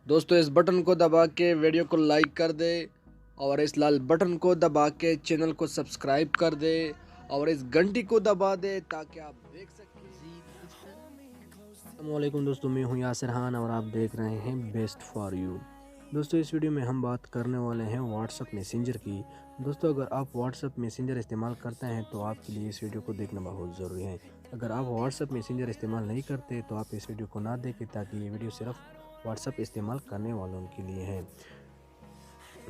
दोस्तों इस बटन को दबा के वीडियो को लाइक कर दे और इस लाल बटन को दबा के चैनल को सब्सक्राइब कर दे और इस घंटी को दबा दे ताकि आप देख सकें। अस्सलामुअलैकुम दोस्तों, मैं हूं यासिर खान और आप देख रहे हैं बेस्ट फॉर यू। दोस्तों इस वीडियो में हम बात करने वाले हैं व्हाट्सअप मैसेंजर की। दोस्तों अगर आप व्हाट्सअप मैसेंजर इस्तेमाल करते हैं तो आपके लिए इस वीडियो को देखना बहुत ज़रूरी है। अगर आप व्हाट्सअप मैसेंजर इस्तेमाल नहीं करते तो आप इस वीडियो को ना देखें, ताकि ये वीडियो सिर्फ व्हाट्सअप इस्तेमाल करने वालों के लिए है।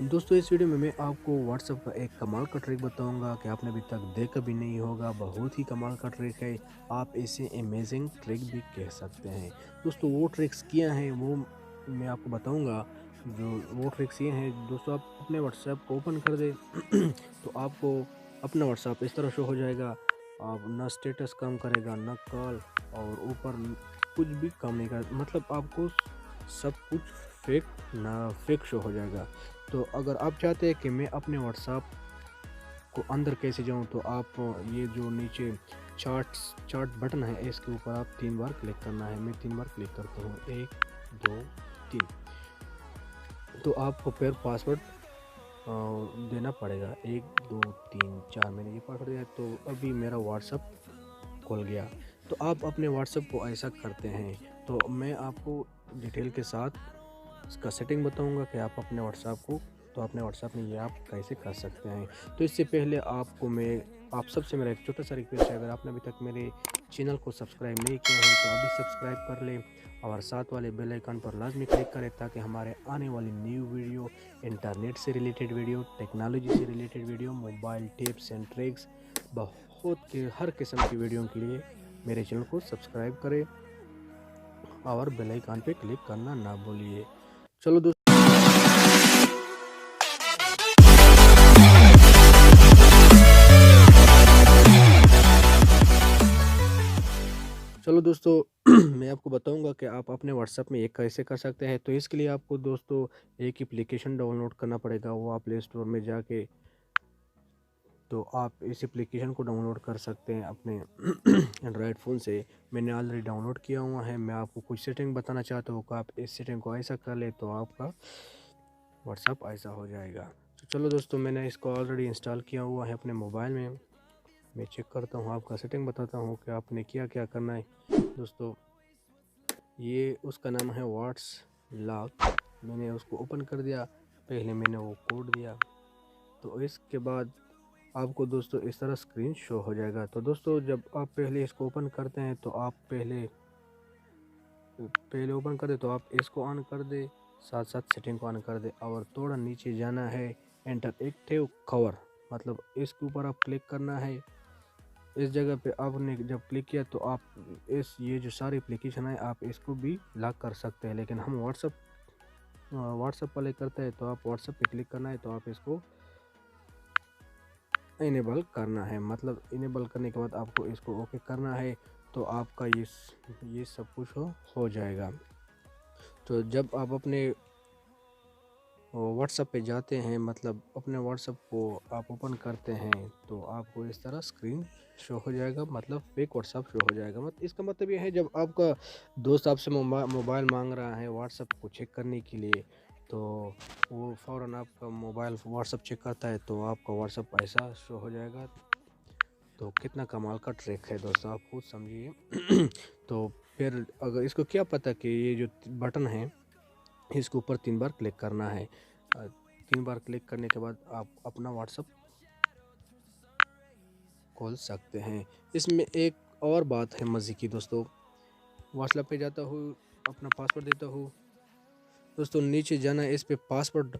दोस्तों इस वीडियो में मैं आपको व्हाट्सअप का एक कमाल का ट्रिक बताऊंगा कि आपने अभी तक देखा भी नहीं होगा। बहुत ही कमाल का ट्रिक है, आप इसे अमेजिंग ट्रिक भी कह सकते हैं। दोस्तों वो ट्रिक्स क्या हैं वो मैं आपको बताऊंगा। जो वो ट्रिक्स ये हैं दोस्तों, आप अपने व्हाट्सएप को ओपन कर दे तो आपको अपना व्हाट्सएप इस तरह शो हो जाएगा। आप ना स्टेटस काम करेगा, ना कॉल, और ऊपर कुछ भी काम नहीं कर, मतलब आपको सब कुछ फेक ना फेक शो हो जाएगा। तो अगर आप चाहते हैं कि मैं अपने व्हाट्सएप को अंदर कैसे जाऊं, तो आप ये जो नीचे चार्ट बटन है इसके ऊपर आप 3 बार क्लिक करना है। मैं 3 बार क्लिक करता हूँ, 1 2 3। तो आपको फिर पासवर्ड देना पड़ेगा, 1 2 3 4। मैंने ये पासवर्ड दिया तो अभी मेरा व्हाट्सएप खुल गया। तो आप अपने व्हाट्सएप को ऐसा करते हैं। तो मैं आपको डिटेल के साथ इसका सेटिंग बताऊंगा कि आप अपने व्हाट्सएप को, तो अपने व्हाट्सएप में ये आप कैसे कर सकते हैं। तो इससे पहले आप सबसे मेरा एक छोटा सा रिक्वेस्ट है, अगर आपने अभी तक मेरे चैनल को सब्सक्राइब नहीं किया है तो अभी सब्सक्राइब कर लें और साथ वाले बेल आइकन पर लाजमी क्लिक करें, ताकि हमारे आने वाली न्यू वीडियो, इंटरनेट से रिलेटेड वीडियो, टेक्नोलॉजी से related video, mobile tips and tricks, बहुत के हर किस्म की वीडियो के लिए मेरे चैनल को सब्सक्राइब करें और बेल आइकन पे क्लिक करना ना भूलिए। चलो दोस्तों मैं आपको बताऊंगा कि आप अपने व्हाट्सएप में ये कैसे कर सकते हैं। तो इसके लिए आपको दोस्तों एक एप्लीकेशन डाउनलोड करना पड़ेगा। वो आप प्ले स्टोर में जाके, तो आप इस एप्लीकेशन को डाउनलोड कर सकते हैं अपने एंड्रॉयड फ़ोन से। मैंने ऑलरेडी डाउनलोड किया हुआ है। मैं आपको कुछ सेटिंग बताना चाहता हूँ कि आप इस सेटिंग को ऐसा कर ले तो आपका व्हाट्सएप ऐसा हो जाएगा। तो चलो दोस्तों, मैंने इसको ऑलरेडी इंस्टॉल किया हुआ है अपने मोबाइल में। मैं चेक करता हूँ, आपका सेटिंग बताता हूँ कि आपने क्या क्या करना है। दोस्तों ये उसका नाम है व्हाट्स लॉक। मैंने उसको ओपन कर दिया, पहले मैंने वो कोड दिया। तो इसके बाद आपको दोस्तों इस तरह स्क्रीन शो हो जाएगा। तो दोस्तों जब आप पहले इसको ओपन करते हैं तो आप पहले ओपन कर दे तो आप इसको ऑन कर दे, साथ साथ सेटिंग को ऑन कर दे और थोड़ा नीचे जाना है, एंटर एक्टिव कवर, मतलब इसके ऊपर आप क्लिक करना है। इस जगह पे आपने जब क्लिक किया तो आप ये जो सारी एप्लीकेशन है आप इसको भी लॉक कर सकते हैं, लेकिन हम व्हाट्सअप वाले करते हैं। तो आप व्हाट्सअप पे क्लिक करना है, तो आप इसको इनेबल करना है, मतलब इनेबल करने के बाद आपको इसको ओके करना है। तो आपका ये सब कुछ हो जाएगा। तो जब आप अपने व्हाट्सएप पे जाते हैं, मतलब अपने व्हाट्सएप को आप ओपन करते हैं, तो आपको इस तरह स्क्रीन शो हो जाएगा, मतलब फेक व्हाट्सएप शो हो जाएगा। इसका मतलब ये है, जब आपका दोस्त आपसे मोबाइल मांग रहा है व्हाट्सएप को चेक करने के लिए, तो वो फ़ौरन आपका मोबाइल व्हाट्सएप चेक करता है तो आपका व्हाट्सएप ऐसा शो हो जाएगा। तो कितना कमाल का ट्रिक है दोस्तों, आप खुद समझिए। तो फिर अगर इसको क्या पता कि ये जो बटन है इसके ऊपर 3 बार क्लिक करना है। 3 बार क्लिक करने के बाद आप अपना व्हाट्सएप खोल सकते हैं। इसमें एक और बात है मज़े की दोस्तों, व्हाट्सएप पे जाता हूँ, अपना पासवर्ड देता हूँ। दोस्तों नीचे जाना है, इस पे पासवर्ड,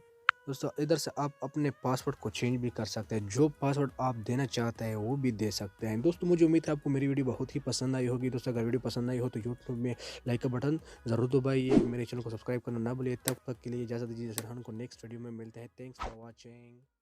दोस्तों इधर से आप अपने पासवर्ड को चेंज भी कर सकते हैं। जो पासवर्ड आप देना चाहते हैं वो भी दे सकते हैं। दोस्तों मुझे उम्मीद है आपको मेरी वीडियो बहुत ही पसंद आई होगी। दोस्तों अगर वीडियो पसंद आई हो तो यूट्यूब में लाइक का बटन ज़रूर दबाइए, मेरे चैनल को सब्सक्राइब करना ना भूलिए। तब तक के लिए इजाज़त दीजिए, सर को नेक्स्ट वीडियो में मिलते हैं। Thanks for watching.